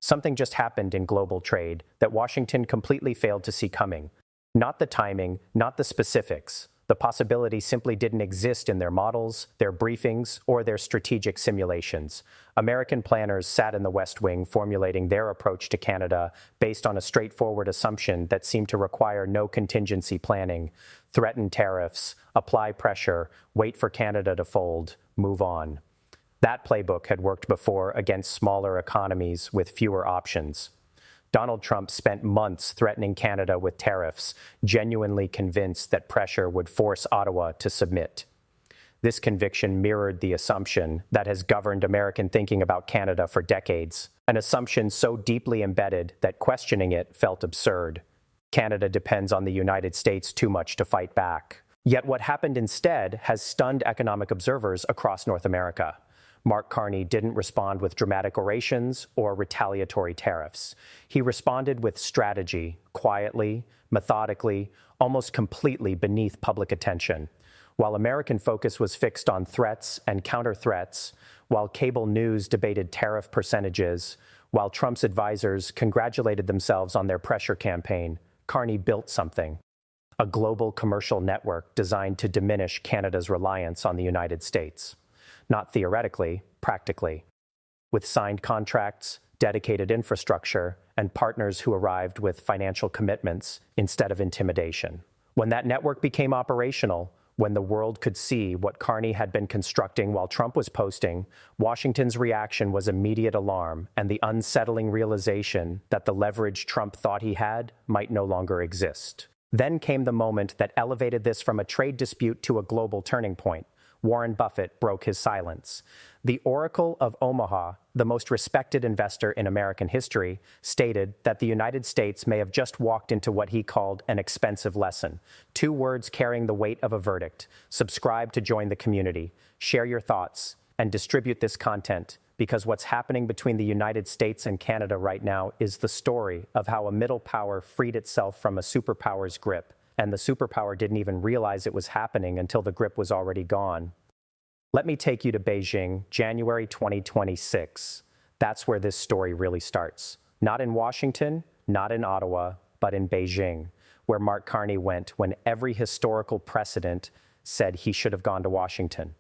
Something just happened in global trade that Washington completely failed to see coming. Not the timing, not the specifics. The possibility simply didn't exist in their models, their briefings, or their strategic simulations. American planners sat in the West Wing formulating their approach to Canada based on a straightforward assumption that seemed to require no contingency planning: threaten tariffs, apply pressure, wait for Canada to fold, move on. That playbook had worked before against smaller economies with fewer options. Donald Trump spent months threatening Canada with tariffs, genuinely convinced that pressure would force Ottawa to submit. This conviction mirrored the assumption that has governed American thinking about Canada for decades, an assumption so deeply embedded that questioning it felt absurd. Canada depends on the United States too much to fight back. Yet what happened instead has stunned economic observers across North America. Mark Carney didn't respond with dramatic orations or retaliatory tariffs. He responded with strategy, quietly, methodically, almost completely beneath public attention. While American focus was fixed on threats and counter-threats, while cable news debated tariff percentages, while Trump's advisors congratulated themselves on their pressure campaign, Carney built something: a global commercial network designed to diminish Canada's reliance on the United States. Not theoretically, practically. With signed contracts, dedicated infrastructure, and partners who arrived with financial commitments instead of intimidation. When that network became operational, when the world could see what Carney had been constructing while Trump was posting, Washington's reaction was immediate alarm and the unsettling realization that the leverage Trump thought he had might no longer exist. Then came the moment that elevated this from a trade dispute to a global turning point. Warren Buffett broke his silence. The Oracle of Omaha, the most respected investor in American history, stated that the United States may have just walked into what he called an expensive lesson. 2 words carrying the weight of a verdict: subscribe to join the community, share your thoughts, and distribute this content, because what's happening between the United States and Canada right now is the story of how a middle power freed itself from a superpower's grip. And the superpower didn't even realize it was happening until the grip was already gone. Let me take you to Beijing, January 2026. That's where this story really starts. Not in Washington, not in Ottawa, but in Beijing, where Mark Carney went when every historical precedent said he should have gone to Washington.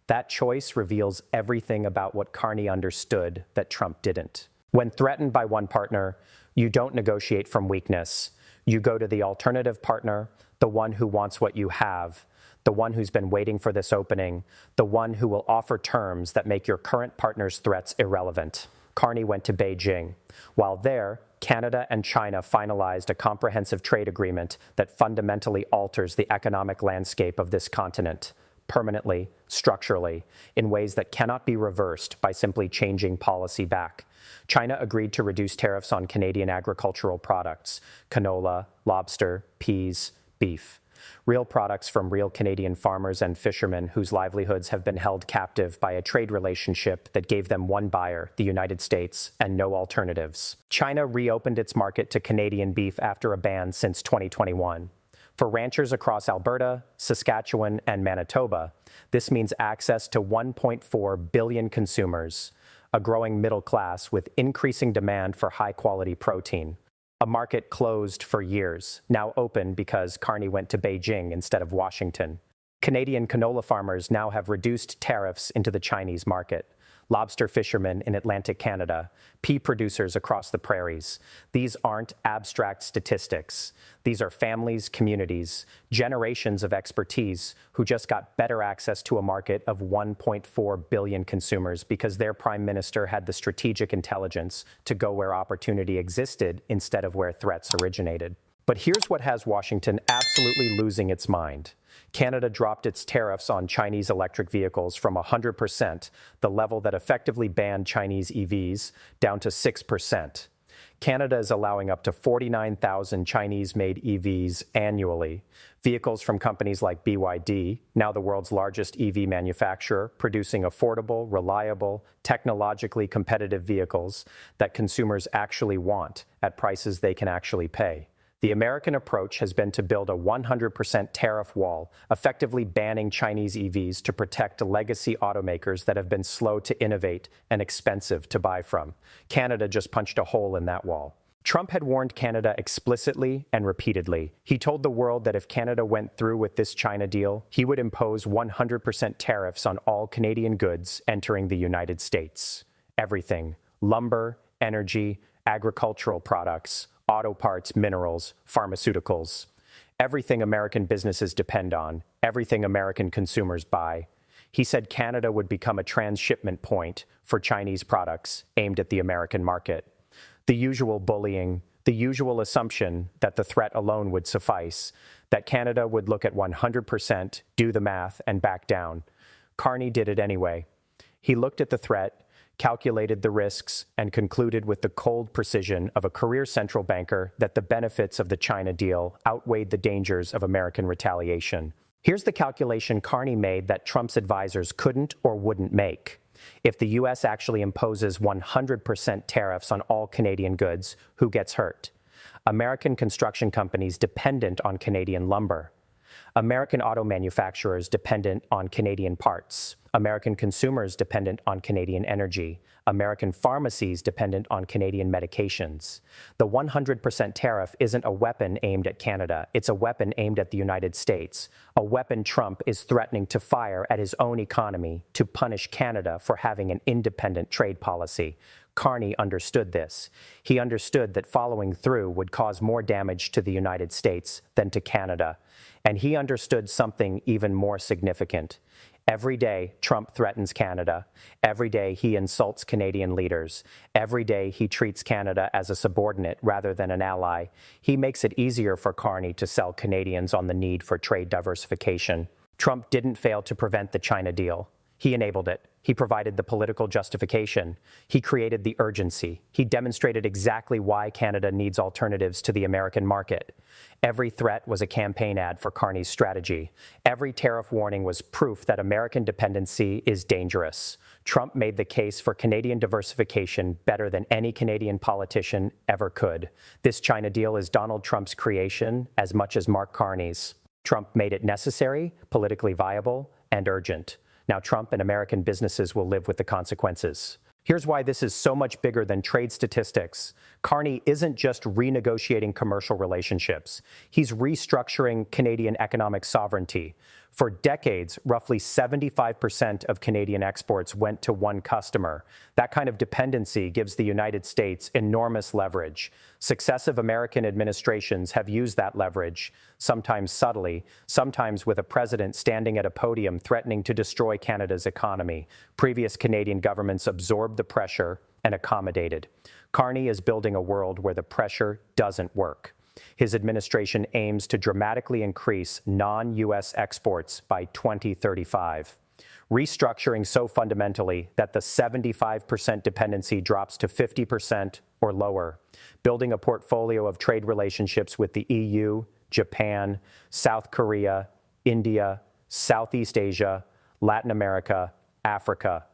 That choice reveals everything about what Carney understood that Trump didn't. When threatened by one partner, you don't negotiate from weakness. You go to the alternative partner, the one who wants what you have, the one who's been waiting for this opening, the one who will offer terms that make your current partner's threats irrelevant. Carney went to Beijing. While there, Canada and China finalized a comprehensive trade agreement that fundamentally alters the economic landscape of this continent, permanently, structurally, in ways that cannot be reversed by simply changing policy back. China agreed to reduce tariffs on Canadian agricultural products: canola, lobster, peas, beef. Real products from real Canadian farmers and fishermen whose livelihoods have been held captive by a trade relationship that gave them one buyer, the United States, and no alternatives. China reopened its market to Canadian beef after a ban since 2021. For ranchers across Alberta, Saskatchewan, and Manitoba, this means access to 1.4 billion consumers, a growing middle class with increasing demand for high-quality protein. A market closed for years, now open because Carney went to Beijing instead of Washington. Canadian canola farmers now have reduced tariffs into the Chinese market. Lobster fishermen in Atlantic Canada, pea producers across the prairies. These aren't abstract statistics. These are families, communities, generations of expertise who just got better access to a market of 1.4 billion consumers because their prime minister had the strategic intelligence to go where opportunity existed instead of where threats originated. But here's what has Washington absolutely losing its mind. Canada dropped its tariffs on Chinese electric vehicles from 100%, the level that effectively banned Chinese EVs, down to 6%. Canada is allowing up to 49,000 Chinese-made EVs annually. Vehicles from companies like BYD, now the world's largest EV manufacturer, producing affordable, reliable, technologically competitive vehicles that consumers actually want at prices they can actually pay. The American approach has been to build a 100% tariff wall, effectively banning Chinese EVs to protect legacy automakers that have been slow to innovate and expensive to buy from. Canada just punched a hole in that wall. Trump had warned Canada explicitly and repeatedly. He told the world that if Canada went through with this China deal, he would impose 100% tariffs on all Canadian goods entering the United States. Everything: lumber, energy, agricultural products, auto parts, minerals, pharmaceuticals. Everything American businesses depend on, everything American consumers buy. He said Canada would become a transshipment point for Chinese products aimed at the American market. The usual bullying, the usual assumption that the threat alone would suffice, that Canada would look at 100%, do the math, and back down. Carney did it anyway. He looked at the threat, calculated the risks, and concluded with the cold precision of a career central banker that the benefits of the China deal outweighed the dangers of American retaliation. Here's the calculation Carney made that Trump's advisors couldn't or wouldn't make. If the U.S. actually imposes 100% tariffs on all Canadian goods, who gets hurt? American construction companies dependent on Canadian lumber. American auto manufacturers dependent on Canadian parts. American consumers dependent on Canadian energy. American pharmacies dependent on Canadian medications. The 100% tariff isn't a weapon aimed at Canada. It's a weapon aimed at the United States. A weapon Trump is threatening to fire at his own economy to punish Canada for having an independent trade policy. Carney understood this. He understood that following through would cause more damage to the United States than to Canada. And he understood something even more significant. Every day, Trump threatens Canada. Every day, he insults Canadian leaders. Every day, he treats Canada as a subordinate rather than an ally. He makes it easier for Carney to sell Canadians on the need for trade diversification. Trump didn't fail to prevent the China deal. He enabled it. He provided the political justification. He created the urgency. He demonstrated exactly why Canada needs alternatives to the American market. Every threat was a campaign ad for Carney's strategy. Every tariff warning was proof that American dependency is dangerous. Trump made the case for Canadian diversification better than any Canadian politician ever could. This China deal is Donald Trump's creation as much as Mark Carney's. Trump made it necessary, politically viable, and urgent. Now Trump and American businesses will live with the consequences. Here's why this is so much bigger than trade statistics. Carney isn't just renegotiating commercial relationships. He's restructuring Canadian economic sovereignty. For decades, roughly 75% of Canadian exports went to one customer. That kind of dependency gives the United States enormous leverage. Successive American administrations have used that leverage, sometimes subtly, sometimes with a president standing at a podium threatening to destroy Canada's economy. Previous Canadian governments absorbed the pressure and accommodated. Carney is building a world where the pressure doesn't work. His administration aims to dramatically increase non-U.S. exports by 2035, restructuring so fundamentally that the 75% dependency drops to 50% or lower, building a portfolio of trade relationships with the EU, Japan, South Korea, India, Southeast Asia, Latin America, Africa,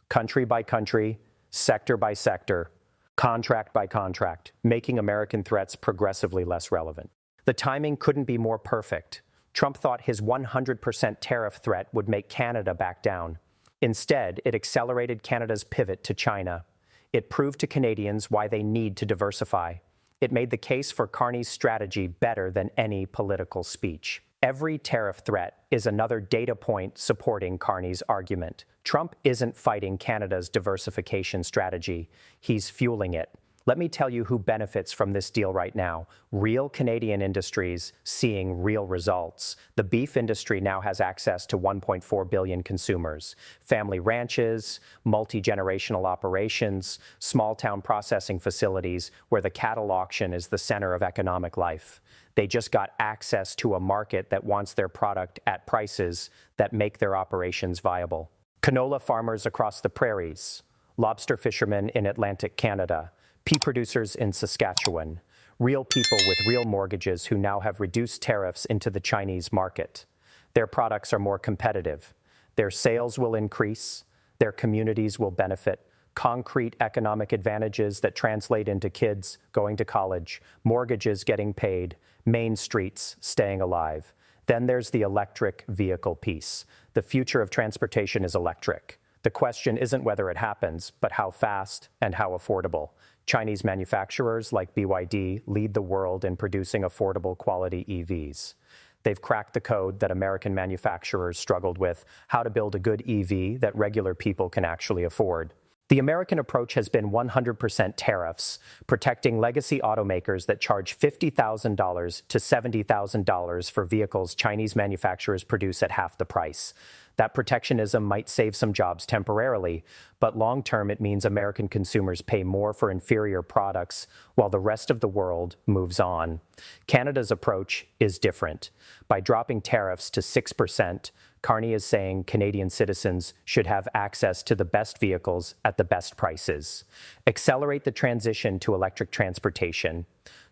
country by country, sector by sector, contract by contract, making American threats progressively less relevant. The timing couldn't be more perfect. Trump thought his 100% tariff threat would make Canada back down. Instead, it accelerated Canada's pivot to China. It proved to Canadians why they need to diversify. It made the case for Carney's strategy better than any political speech. Every tariff threat is another data point supporting Carney's argument. Trump isn't fighting Canada's diversification strategy. He's fueling it. Let me tell you who benefits from this deal right now. Real Canadian industries seeing real results. The beef industry now has access to 1.4 billion consumers. Family ranches, multi-generational operations, small-town processing facilities where the cattle auction is the center of economic life. They just got access to a market that wants their product at prices that make their operations viable. Canola farmers across the prairies, lobster fishermen in Atlantic Canada, pea producers in Saskatchewan, real people with real mortgages who now have reduced tariffs into the Chinese market. Their products are more competitive. Their sales will increase. Their communities will benefit. concrete economic advantages that translate into kids going to college, mortgages getting paid, main streets staying alive. Then there's the electric vehicle piece. The future of transportation is electric. The question isn't whether it happens, but how fast and how affordable. Chinese manufacturers like BYD lead the world in producing affordable quality EVs. They've cracked the code that American manufacturers struggled with, how to build a good EV that regular people can actually afford. The American approach has been 100% tariffs, protecting legacy automakers that charge $50,000 to $70,000 for vehicles Chinese manufacturers produce at half the price. That protectionism might save some jobs temporarily, but long-term it means American consumers pay more for inferior products while the rest of the world moves on. Canada's approach is different. By dropping tariffs to 6%, Carney is saying Canadian citizens should have access to the best vehicles at the best prices. Accelerate the transition to electric transportation.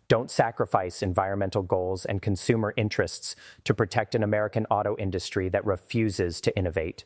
Don't sacrifice environmental goals and consumer interests to protect an American auto industry that refuses to innovate.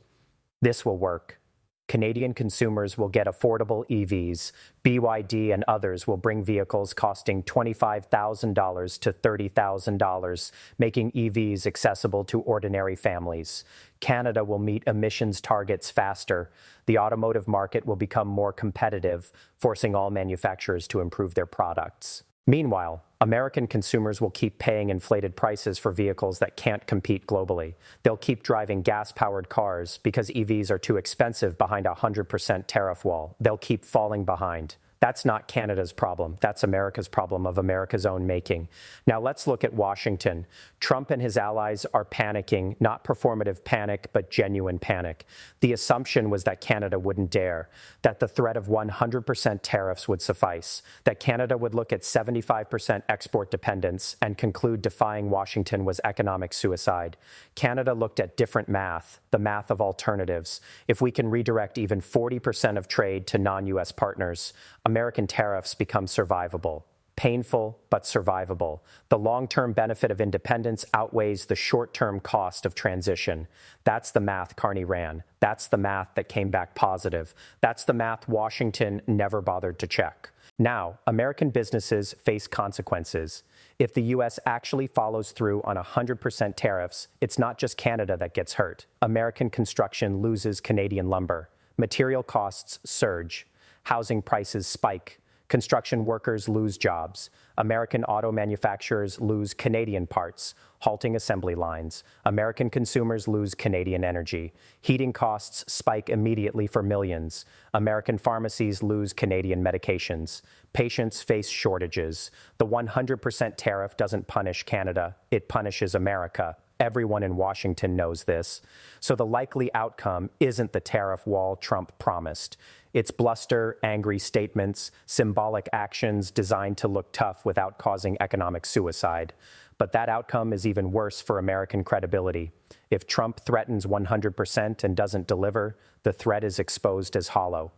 This will work. Canadian consumers will get affordable EVs. BYD and others will bring vehicles costing $25,000 to $30,000, making EVs accessible to ordinary families. Canada will meet emissions targets faster. The automotive market will become more competitive, forcing all manufacturers to improve their products. Meanwhile, American consumers will keep paying inflated prices for vehicles that can't compete globally. They'll keep driving gas-powered cars because EVs are too expensive behind a 100% tariff wall. They'll keep falling behind. That's not Canada's problem. That's America's problem of America's own making. Now let's look at Washington. Trump and his allies are panicking, not performative panic, but genuine panic. The assumption was that Canada wouldn't dare, that the threat of 100% tariffs would suffice, that Canada would look at 75% export dependence and conclude defying Washington was economic suicide. Canada looked at different math, the math of alternatives. If we can redirect even 40% of trade to non-US partners, American tariffs become survivable. Painful, but survivable. The long-term benefit of independence outweighs the short-term cost of transition. That's the math Carney ran. That's the math that came back positive. That's the math Washington never bothered to check. Now, American businesses face consequences. If the U.S. actually follows through on 100% tariffs, it's not just Canada that gets hurt. American construction loses Canadian lumber. Material costs surge. Housing prices spike. Construction workers lose jobs. American auto manufacturers lose Canadian parts, halting assembly lines. American consumers lose Canadian energy. Heating costs spike immediately for millions. American pharmacies lose Canadian medications. Patients face shortages. The 100% tariff doesn't punish Canada, it punishes America. Everyone in Washington knows this. So the likely outcome isn't the tariff wall Trump promised. It's bluster, angry statements, symbolic actions designed to look tough without causing economic suicide. But that outcome is even worse for American credibility. If Trump threatens 100% and doesn't deliver, the threat is exposed as hollow.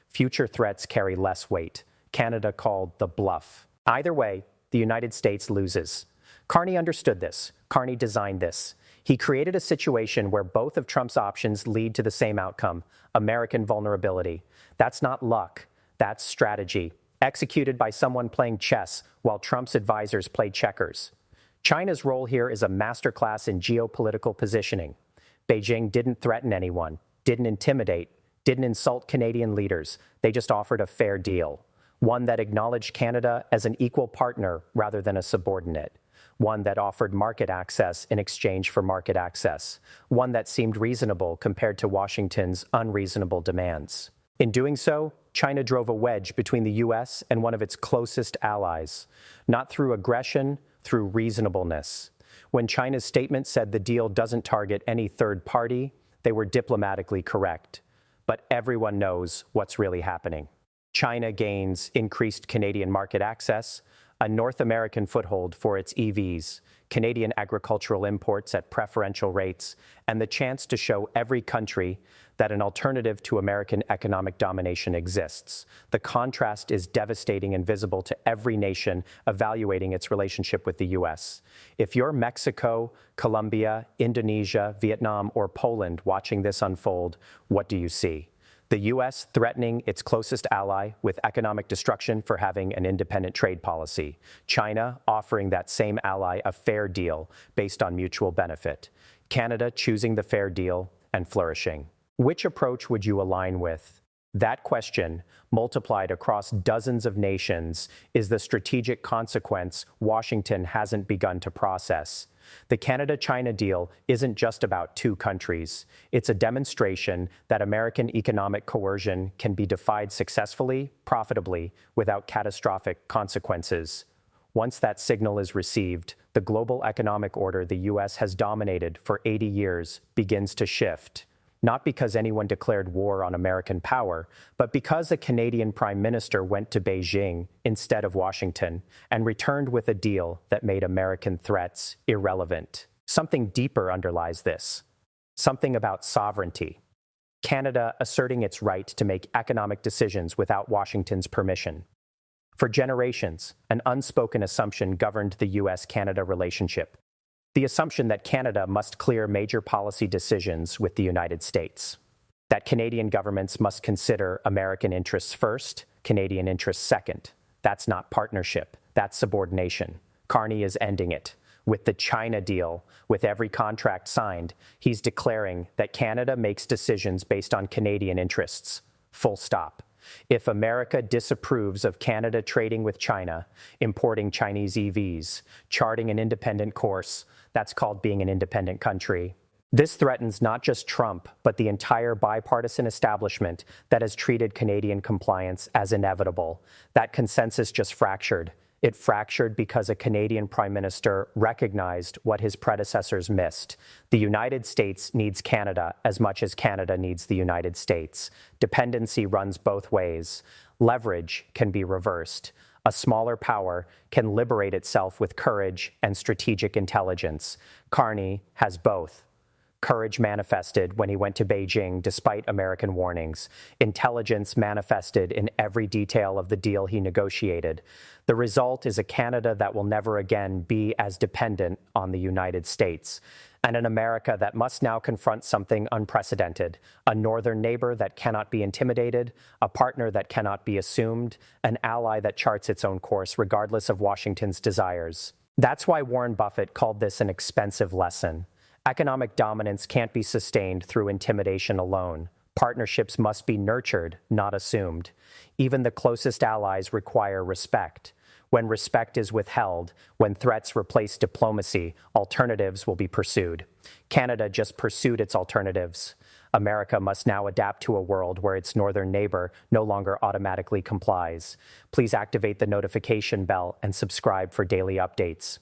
Future threats carry less weight. Canada called the bluff. Either way, the United States loses. Carney understood this. Carney designed this. He created a situation where both of Trump's options lead to the same outcome, American vulnerability. That's not luck. That's strategy, executed by someone playing chess while Trump's advisors play checkers. China's role here is a masterclass in geopolitical positioning. Beijing didn't threaten anyone, didn't intimidate, didn't insult Canadian leaders. They just offered a fair deal, one that acknowledged Canada as an equal partner rather than a subordinate. One that offered market access in exchange for market access, one that seemed reasonable compared to Washington's unreasonable demands. In doing so, China drove a wedge between the U.S. and one of its closest allies, not through aggression, through reasonableness. When China's statement said the deal doesn't target any third party, they were diplomatically correct. But everyone knows what's really happening. China gains increased Canadian market access, a North American foothold for its EVs, Canadian agricultural imports at preferential rates, and the chance to show every country that an alternative to American economic domination exists. The contrast is devastating and visible to every nation evaluating its relationship with the U.S. If you're Mexico, Colombia, Indonesia, Vietnam, or Poland watching this unfold, what do you see? The U.S. threatening its closest ally with economic destruction for having an independent trade policy. China offering that same ally a fair deal based on mutual benefit. Canada choosing the fair deal and flourishing. Which approach would you align with? That question, multiplied across dozens of nations, is the strategic consequence Washington hasn't begun to process. The Canada-China deal isn't just about two countries. It's a demonstration that American economic coercion can be defied successfully, profitably, without catastrophic consequences. Once that signal is received, the global economic order the U.S. has dominated for 80 years begins to shift. Not because anyone declared war on American power, but because a Canadian Prime Minister went to Beijing instead of Washington and returned with a deal that made American threats irrelevant. Something deeper underlies this. Something about sovereignty. Canada asserting its right to make economic decisions without Washington's permission. For generations, an unspoken assumption governed the U.S.-Canada relationship. The assumption that Canada must clear major policy decisions with the United States. That Canadian governments must consider American interests first, Canadian interests second. That's not partnership, that's subordination. Carney is ending it. With the China deal, with every contract signed, he's declaring that Canada makes decisions based on Canadian interests. Full stop. If America disapproves of Canada trading with China, importing Chinese EVs, charting an independent course, that's called being an independent country. This threatens not just Trump, but the entire bipartisan establishment that has treated Canadian compliance as inevitable. That consensus just fractured. It fractured because a Canadian Prime Minister recognized what his predecessors missed. The United States needs Canada as much as Canada needs the United States. Dependency runs both ways. Leverage can be reversed. A smaller power can liberate itself with courage and strategic intelligence. Carney has both. Courage manifested when he went to Beijing despite American warnings. Intelligence manifested in every detail of the deal he negotiated. The result is a Canada that will never again be as dependent on the United States, and an America that must now confront something unprecedented, a northern neighbor that cannot be intimidated, a partner that cannot be assumed, an ally that charts its own course regardless of Washington's desires. That's why Warren Buffett called this an expensive lesson. Economic dominance can't be sustained through intimidation alone. Partnerships must be nurtured, not assumed. Even the closest allies require respect. When respect is withheld, when threats replace diplomacy, alternatives will be pursued. Canada just pursued its alternatives. America must now adapt to a world where its northern neighbor no longer automatically complies. Please activate the notification bell and subscribe for daily updates.